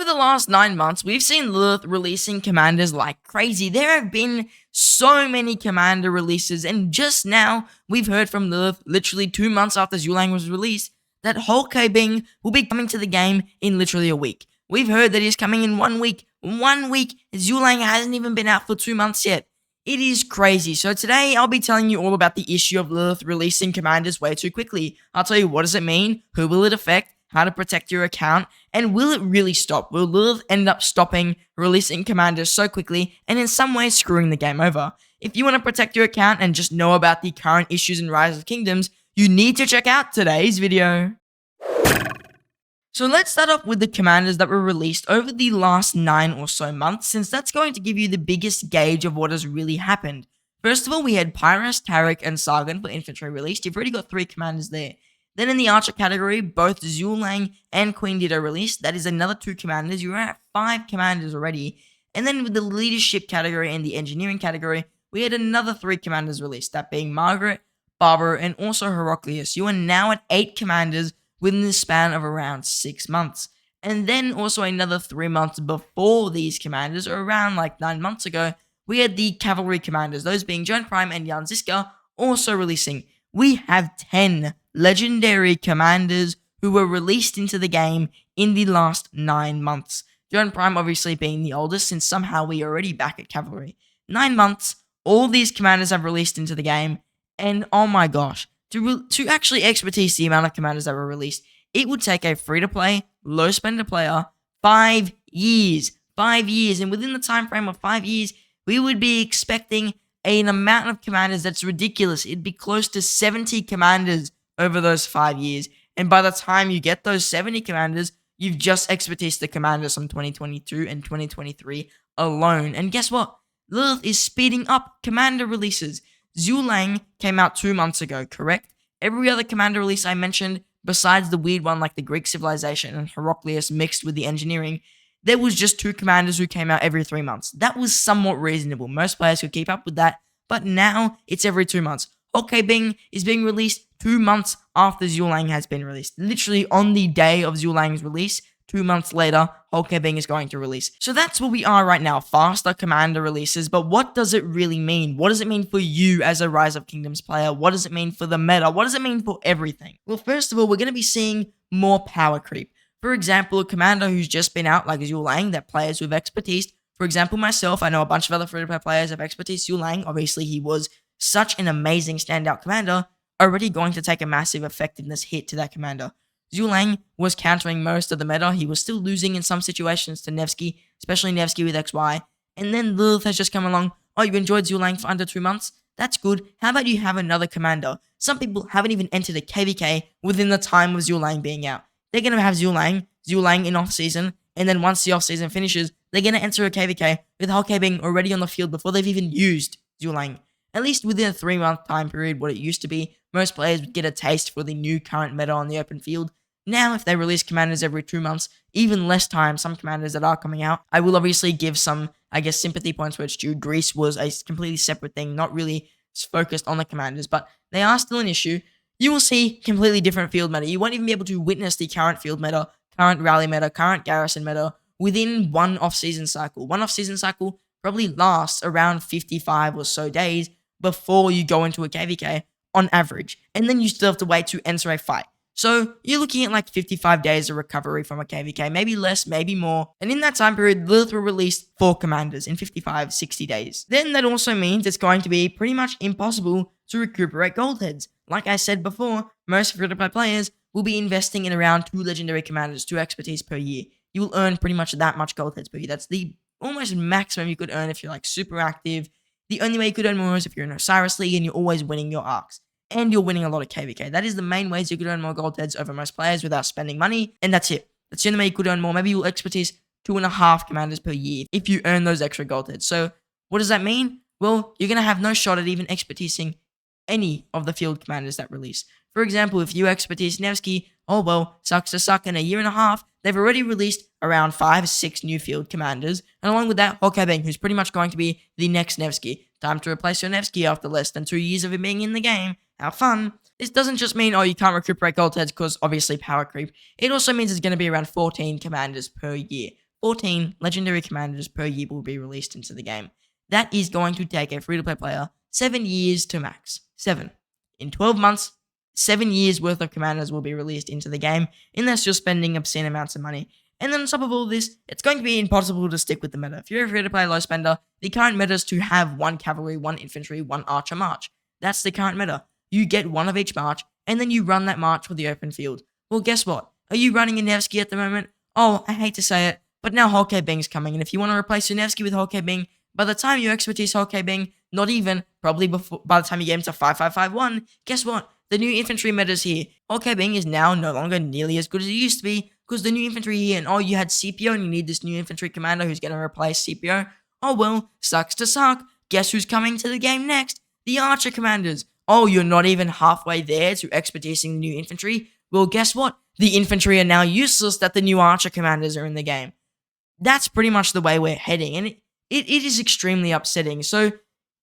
the last 9 months, we've seen Lilith releasing commanders like crazy. There have been so many commander releases, and just now, we've heard from Lilith literally 2 months after ZHUGE was released that Bing will be coming to the game in literally a week. We've heard that he's coming in 1 week. 1 week, ZHUGE hasn't even been out for 2 months yet. It is crazy. So today, I'll be telling you all about the issue of Lilith releasing commanders way too quickly. I'll tell you what does it mean, who will it affect, how to protect your account, and will it really stop? Will Lilith end up stopping releasing commanders so quickly and in some ways screwing the game over? If you want to protect your account and just know about the current issues in Rise of Kingdoms, you need to check out today's video. So let's start off with the commanders that were released over the last 9 or so months, since that's going to give you the biggest gauge of what has really happened. First of all, we had Pyrus, Taric, and Sargon for infantry released. You've already got 3 commanders there. Then in the archer category, both ZHUGE and Queen DIDO released. That is another 2 commanders. You're at 5 commanders already. And then with the leadership category and the engineering category, we had another 3 commanders released. That being Margaret, Barbara, and also Heraclius. You are now at 8 commanders within the span of around 6 months. And then also another 3 months before these commanders, or around like 9 months ago, we had the cavalry commanders, those being Joan Prime and Jan Ziska, also releasing. We have 10 legendary commanders who were released into the game in the last 9 months. Joan Prime obviously being the oldest, since somehow we are already back at cavalry. 9 months, all these commanders have released into the game, and oh my gosh, to actually expertise the amount of commanders that were released, it would take a free-to-play, low-spender player 5 years. 5 years, and within the time frame of 5 years, we would be expecting an amount of commanders that's ridiculous. It'd be close to 70 commanders over those 5 years, and by the time you get those 70 commanders, you've just expertised the commanders from 2022 and 2023 alone. And guess what? Lilith is speeding up commander releases. ZHUGE came out 2 months ago, correct? Every other commander release I mentioned, besides the weird one like the Greek civilization and Heraclius mixed with the engineering, there was just 2 commanders who came out every 3 months. That was somewhat reasonable. Most players could keep up with that, but now it's every 2 months. Bing is being released 2 months after ZHUGE has been released. Literally on the day of ZHUGE's release, 2 months later, Bing is going to release. So that's where we are right now, faster commander releases, but what does it really mean? What does it mean for you as a Rise of Kingdoms player? What does it mean for the meta? What does it mean for everything? Well, first of all, we're going to be seeing more power creep. For example, a commander who's just been out like ZHUGE that players who've expertised. For example, myself, I know a bunch of other free-to-play players have expertised ZHUGE. Obviously, he was such an amazing standout commander, already going to take a massive effectiveness hit to that commander. ZHUGE was countering most of the meta. He was still losing in some situations to Nevsky, especially Nevsky with XY. And then Lilith has just come along. Oh, you enjoyed ZHUGE for under 2 months? That's good. How about you have another commander? Some people haven't even entered a KVK within the time of ZHUGE being out. They're going to have ZHUGE in off-season, and then once the off-season finishes, they're going to enter a KVK with Bing already on the field before they've even used ZHUGE. At least within a 3-month time period, what it used to be, most players would get a taste for the new current meta on the open field. Now, if they release commanders every 2 months, even less time, some commanders that are coming out, I will obviously give some, sympathy points where it's due. Greece was a completely separate thing, not really focused on the commanders, but they are still an issue. You will see completely different field meta. You won't even be able to witness the current field meta, current rally meta, current garrison meta within one off-season cycle. One off-season cycle probably lasts around 55 or so days before you go into a KVK on average, and then you still have to wait to enter a fight. So you're looking at like 55 days of recovery from a KVK, maybe less, maybe more. And in that time period, Lilith will release 4 commanders in 55, 60 days. Then that also means it's going to be pretty much impossible to recuperate gold heads. Like I said before, most free-to-play players will be investing in around 2 legendary commanders, 2 expertise per year. You will earn pretty much that much gold heads per year. That's the almost maximum you could earn if you're like super active. The only way you could earn more is if you're in Osiris League and you're always winning your arcs. And you're winning a lot of KVK. That is the main ways you could earn more gold heads over most players without spending money, and that's it. That's the only way you could earn more. Maybe you'll expertise 2.5 commanders per year if you earn those extra gold heads. So what does that mean? Well, you're going to have no shot at even expertising any of the field commanders that release. For example, if you expertise Nevsky, oh well, sucks to suck, in a year and a half, they've already released around 5 or 6 new field commanders, and along with that, Bing, who's pretty much going to be the next Nevsky. Time to replace your Nevsky after less than 2 years of him being in the game. Have fun. This doesn't just mean, oh, you can't recuperate gold heads because obviously power creep. It also means it's going to be around 14 commanders per year. 14 legendary commanders per year will be released into the game. That is going to take a free-to-play player 7 years to max. 7. In 12 months, 7 years worth of commanders will be released into the game unless you're spending obscene amounts of money. And then on top of all this, it's going to be impossible to stick with the meta. If you're a free-to-play low spender, the current meta is to have 1 cavalry, 1 infantry, 1 archer march. That's the current meta. You get 1 of each march, and then you run that march for the open field. Well, guess what? Are you running a Nevsky at the moment? Oh, I hate to say it, but now Holke Bing's coming, and if you want to replace your Nevsky with Holke Bing, by the time you expertise Holke Bing, not even, probably before, by the time you get him to 5551, guess what? The new infantry meta is here. Holke Bing is now no longer nearly as good as it used to be, because the new infantry here, and oh, you had CPO, and you need this new infantry commander who's going to replace CPO. Oh well, sucks to suck. Guess who's coming to the game next? The archer commanders. Oh, you're not even halfway there to expertising the new infantry? Well, guess what? The infantry are now useless that the new archer commanders are in the game. That's pretty much the way we're heading, and it is extremely upsetting. So,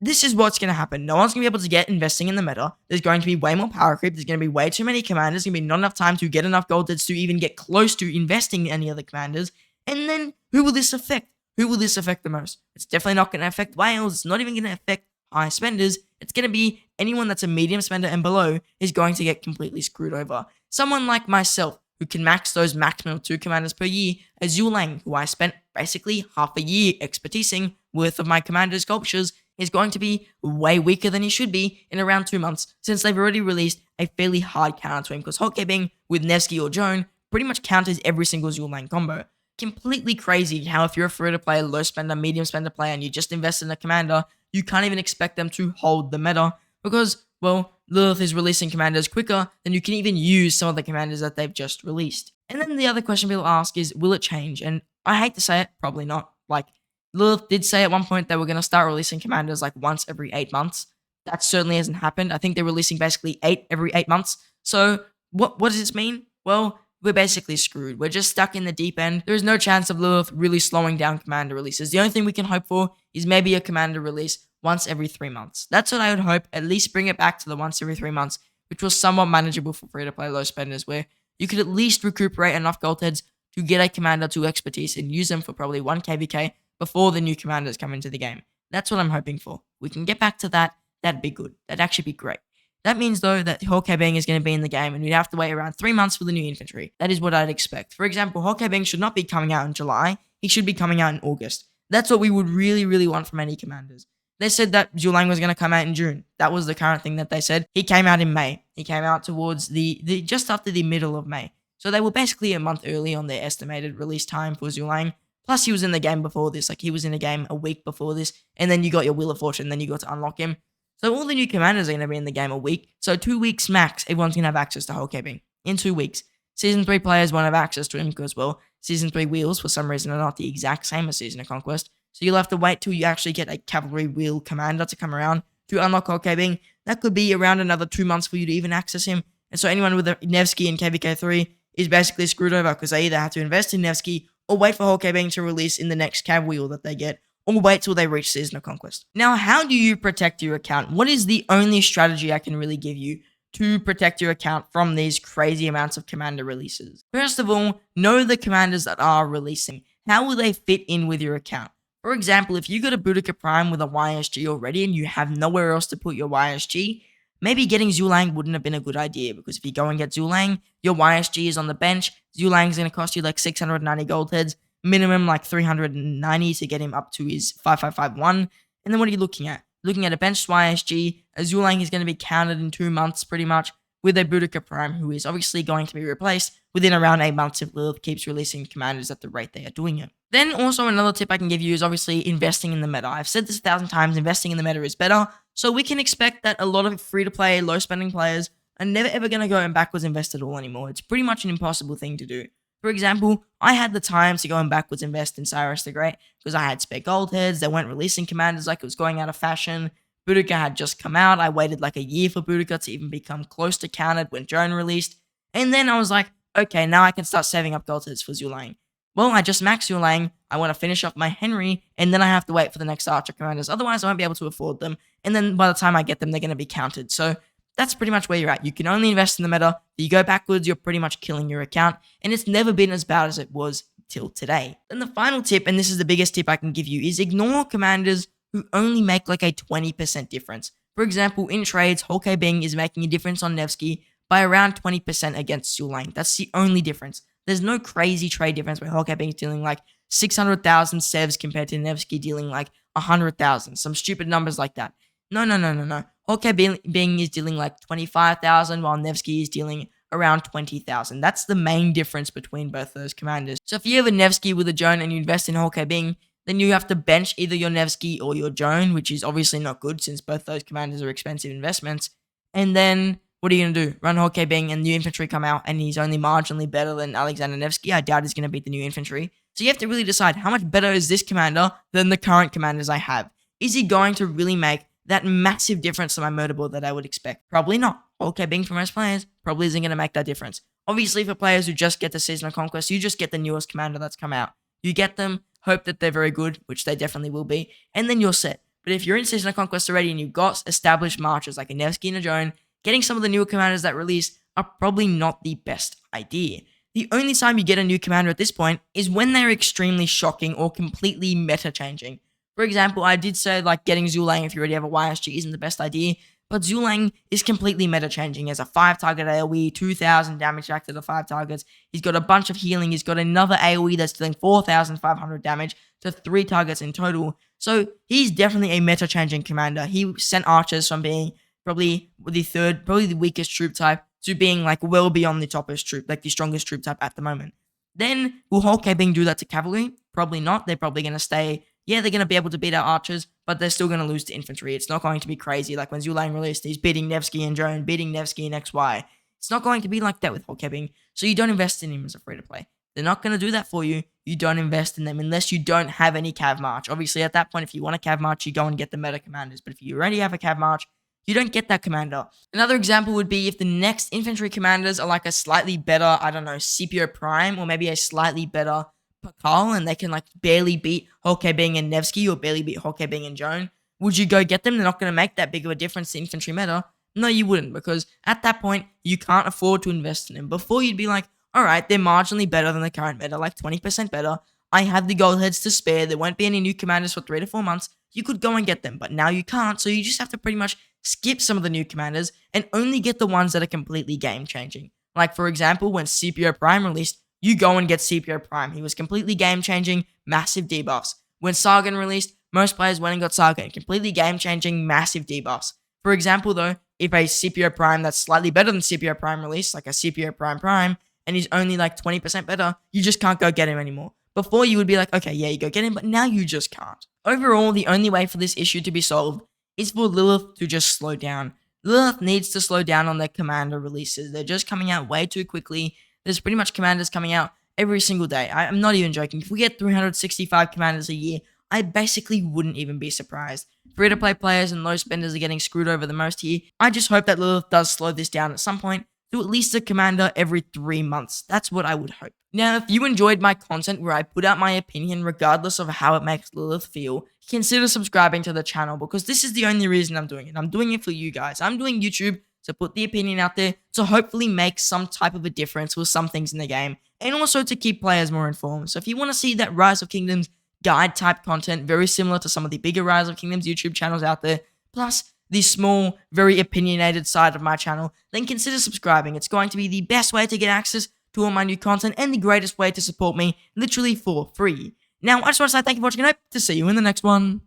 this is what's going to happen. No one's going to be able to get investing in the meta. There's going to be way more power creep. There's going to be way too many commanders. There's going to be not enough time to get enough gold to even get close to investing in any other commanders. And then, who will this affect? Who will this affect the most? It's definitely not going to affect whales. It's not even going to affect high spenders. It's going to be anyone that's a medium spender and below is going to get completely screwed over. Someone like myself, who can max those maximum 2 commanders per year, as ZHUGE, who I spent basically half a year expertising worth of my commander sculptures, is going to be way weaker than he should be in around 2 months, since they've already released a fairly hard counter to him, because Holke Bing with Nevsky or Joan pretty much counters every single ZHUGE combo. Completely crazy how if you're a free-to-play, low spender, medium spender player and you just invest in a commander, you can't even expect them to hold the meta, because, well, Lilith is releasing commanders quicker than you can even use some of the commanders that they've just released. And then the other question people ask is, will it change? And I hate to say it, probably not. Like, Lilith did say at one point they were going to start releasing commanders like once every 8 months. That certainly hasn't happened. I think they're releasing basically 8 every 8 months. So what does this mean? Well, we're basically screwed. We're just stuck in the deep end. There is no chance of Lilith really slowing down commander releases. The only thing we can hope for is maybe a commander release once every 3 months. That's what I would hope. At least bring it back to the once every 3 months, which was somewhat manageable for free-to-play low spenders, where you could at least recuperate enough gold heads to get a commander to expertise and use them for probably 1 KVK before the new commanders come into the game. That's what I'm hoping for. We can get back to that. That'd be good. That'd actually be great. That means, though, that Holke Bing is going to be in the game, and we'd have to wait around 3 months for the new infantry. That is what I'd expect. For example, Holke Bing should not be coming out in July. He should be coming out in August. That's what we would really, really want from any commanders. They said that ZHUGE was going to come out in June. That was the current thing that they said. He came out in May. He came out towards the just after the middle of May. So they were basically a month early on their estimated release time for ZHUGE. Plus, he was in the game before this. Like, he was in a game a week before this, and then you got your Wheel of Fortune, then you got to unlock him. So all the new commanders are going to be in the game a week. So 2 weeks max, everyone's going to have access to Holke Bing. In 2 weeks. Season 3 players won't have access to him because, well, Season 3 wheels, for some reason, are not the exact same as Season of Conquest. So you'll have to wait till you actually get a cavalry wheel commander to come around to unlock Holke Bing. That could be around another 2 months for you to even access him. And so anyone with a Nevsky in KVK 3 is basically screwed over because they either have to invest in Nevsky or wait for Holke Bing to release in the next cav wheel that they get, or wait till they reach Season of Conquest. Now, how do you protect your account? What is the only strategy I can really give you to protect your account from these crazy amounts of commander releases? First of all, know the commanders that are releasing. How will they fit in with your account? For example, if you got a Boudica Prime with a YSG already and you have nowhere else to put your YSG, maybe getting ZHUGE wouldn't have been a good idea, because if you go and get ZHUGE, your YSG is on the bench. ZHUGE is going to cost you like 690 gold heads, minimum like 390 to get him up to his 5551. And then what are you looking at? Looking at a benched YSG, a ZHUGE is going to be counted in 2 months pretty much, with a Boudica Prime who is obviously going to be replaced within around 8 months if Lilith keeps releasing commanders at the rate they are doing it. Then also another tip I can give you is obviously investing in the meta. I've said this 1,000 times, investing in the meta is better, so we can expect that a lot of free-to-play, low-spending players are never ever going to go and backwards invest at all anymore. It's pretty much an impossible thing to do. For example, I had the time to go and backwards invest in Cyrus the Great because I had spare gold heads. They weren't releasing commanders like it was going out of fashion. Boudica had just come out. I waited like a year for Boudica to even become close to counted when Joan released. And then I was like, okay, now I can start saving up gold heads for ZHUGE. Well, I just maxed ZHUGE. I want to finish off my Henry, and then I have to wait for the next Archer commanders. Otherwise, I won't be able to afford them. And then by the time I get them, they're going to be counted. So that's pretty much where you're at. You can only invest in the meta. If you go backwards, you're pretty much killing your account. And it's never been as bad as it was till today. And the final tip, and this is the biggest tip I can give you, is ignore commanders who only make like a 20% difference. For example, in trades, Holke Bing is making a difference on Nevsky by around 20% against ZhuGe. That's the only difference. There's no crazy trade difference where Holke Bing is dealing like 600,000 sevs compared to Nevsky dealing like 100,000. Some stupid numbers like that. No. Holke Bing is dealing like 25,000 while Nevsky is dealing around 20,000. That's the main difference between both those commanders. So if you have a Nevsky with a Joan and you invest in Holke Bing, then you have to bench either your Nevsky or your Joan, which is obviously not good since both those commanders are expensive investments. And then what are you going to do? Run Holke Bing and new infantry come out and he's only marginally better than Alexander Nevsky. I doubt he's going to beat the new infantry. So you have to really decide how much better is this commander than the current commanders I have. Is he going to really make that massive difference to my murder board that I would expect? Probably not. Holke Bing for most players probably isn't going to make that difference. Obviously for players who just get the Season of Conquest, you just get the newest commander that's come out. You get them, hope that they're very good, which they definitely will be, and then you're set. But if you're in Season of Conquest already and you've got established marches like a Nevsky and a Joan, getting some of the newer commanders that release are probably not the best idea. The only time you get a new commander at this point is when they're extremely shocking or completely meta-changing. For example, I did say like getting ZhuLang if you already have a YSG isn't the best idea, but ZhuLang is completely meta-changing. He has a 5-target AoE, 2,000 damage back to the 5 targets. He's got a bunch of healing. He's got another AoE that's dealing 4,500 damage to 3 targets in total. So he's definitely a meta-changing commander. He sent archers from being probably the weakest troop type to being like well beyond the toppest troop, like the strongest troop type at the moment. Then will Holke Bing do that to cavalry? Probably not. They're probably going to stay. Yeah, they're going to be able to beat our archers, but they're still going to lose to infantry. It's not going to be crazy like when ZhuLang released. He's beating Nevsky and Joan, beating Nevsky and XY. It's not going to be like that with Holke Bing, so you don't invest in him as a free-to-play. They're not going to do that for you. You don't invest in them unless you don't have any Cav March. Obviously, at that point, if you want a Cav March, you go and get the meta commanders. But if you already have a Cav March, you don't get that commander. Another example would be if the next infantry commanders are like a slightly better, I don't know, Scipio Prime, or maybe a slightly better Pakal, and they can like barely beat Holke Bing and Nevsky, or barely beat Holke Bing and Joan. Would you go get them? They're not going to make that big of a difference to infantry meta. No, you wouldn't, because at that point, you can't afford to invest in them. Before, you'd be like, alright, they're marginally better than the current meta, like 20% better. I have the gold heads to spare. There won't be any new commanders for 3 to 4 months. You could go and get them, but now you can't, so you just have to pretty much skip some of the new commanders and only get the ones that are completely game-changing. Like, for example, when Scipio Prime released, you go and get Scipio Prime. He was completely game-changing, massive debuffs. When Sargon released, most players went and got Sargon, completely game-changing, massive debuffs. For example, though, if a Scipio Prime that's slightly better than Scipio Prime released, like a Scipio Prime, and he's only like 20% better, you just can't go get him anymore. Before, you would be like, okay, yeah, you go get him, but now you just can't. Overall, the only way for this issue to be solved is for Lilith to just slow down. Lilith needs to slow down on their commander releases. They're just coming out way too quickly. There's pretty much commanders coming out every single day. I'm not even joking. If we get 365 commanders a year, I basically wouldn't even be surprised. Free-to-play players and low spenders are getting screwed over the most here. I just hope that Lilith does slow this down at some point to at least a commander every 3 months. That's what I would hope. Now, if you enjoyed my content where I put out my opinion regardless of how it makes Lilith feel, consider subscribing to the channel, because this is the only reason I'm doing it. I'm doing it for you guys. I'm doing YouTube to put the opinion out there to hopefully make some type of a difference with some things in the game, and also to keep players more informed. So if you want to see that Rise of Kingdoms guide type content very similar to some of the bigger Rise of Kingdoms YouTube channels out there, plus the small, very opinionated side of my channel, then consider subscribing. It's going to be the best way to get access to all my new content and the greatest way to support me, literally for free. Now, I just want to say thank you for watching and I hope to see you in the next one.